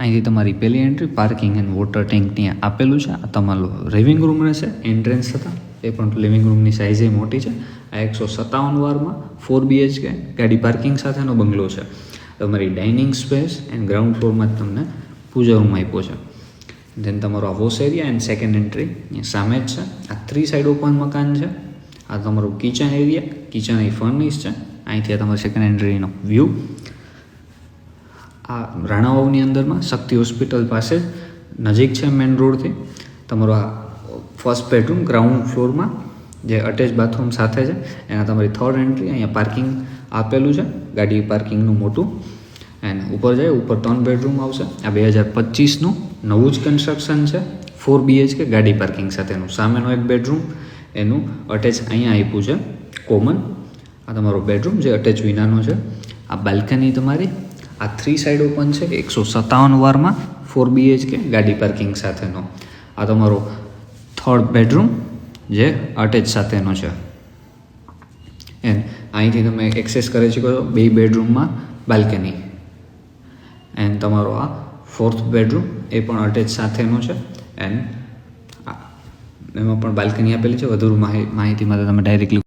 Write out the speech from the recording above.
અહીંથી તમારી પહેલી entry parking and water tank ત્યાં આપેલું છે. આ તમારું લિવિંગ રૂમ રહેશે એન્ટ્રન્સ થતાં. એ પણ લિવિંગ રૂમની સાઇઝ મોટી છે. આ 157 વારમાં 4 BHK ગાડી પાર્કિંગ સાથેનો બંગલો છે. તમારી ડાઇનિંગ સ્પેસ એન્ડ ગ્રાઉન્ડ ફ્લોરમાં જ તમને પૂજા રૂમ આપ્યો છે. દેન તમારો આ wash area and second entry અહીંયા સામે જ છે. આ 3 સાઈડ ઓપન મકાન છે. આ તમારું કિચન એરિયા, કિચન અહીં ફર્નિશ છે. અહીંથી આ તમારી સેકન્ડ એન્ટ્રીનો વ્યૂ. આ રાણાવાવની અંદરમાં શક્તિ હોસ્પિટલ પાસે નજીક છે મેઇન રોડથી. તમારો આ ફર્સ્ટ બેડરૂમ ગ્રાઉન્ડ ફ્લોરમાં જે અટેચ બાથરૂમ સાથે છે. એના તમારી થર્ડ એન્ટ્રી અહીંયા પાર્કિંગ આપેલું છે, ગાડી પાર્કિંગનું મોટું. એન્ડ ઉપર જાય, ઉપર 3 બેડરૂમ આવશે. આ 2025નું નવું જ કન્સ્ટ્રક્શન છે. 4 BHK ગાડી પાર્કિંગ સાથેનું. સામેનો એક બેડરૂમ એનું અટેચ અહીંયા આપ્યું છે કોમન. આ તમારો બેડરૂમ જે અટેચ વિનાનો છે. આ બાલ્કની તમારી આ 3 સાઈડ ઓપન છે 157 વારમાં 4 BHK ગાડી પાર્કિંગ સાથેનો. આ તમારો થર્ડ બેડરૂમ જે અટેચ સાથેનો છે. એન્ડ અહીંથી તમે એક્સેસ કરી શકો છો 2 બેડરૂમમાં બાલ્કની. એન્ડ તમારો આ 4th બેડરૂમ એ પણ અટેચ સાથેનો છે. એન્ડ એમાં પણ બાલ્કની આપેલી છે. વધુ માહિતી માટે તમે ડાયરેક્ટલી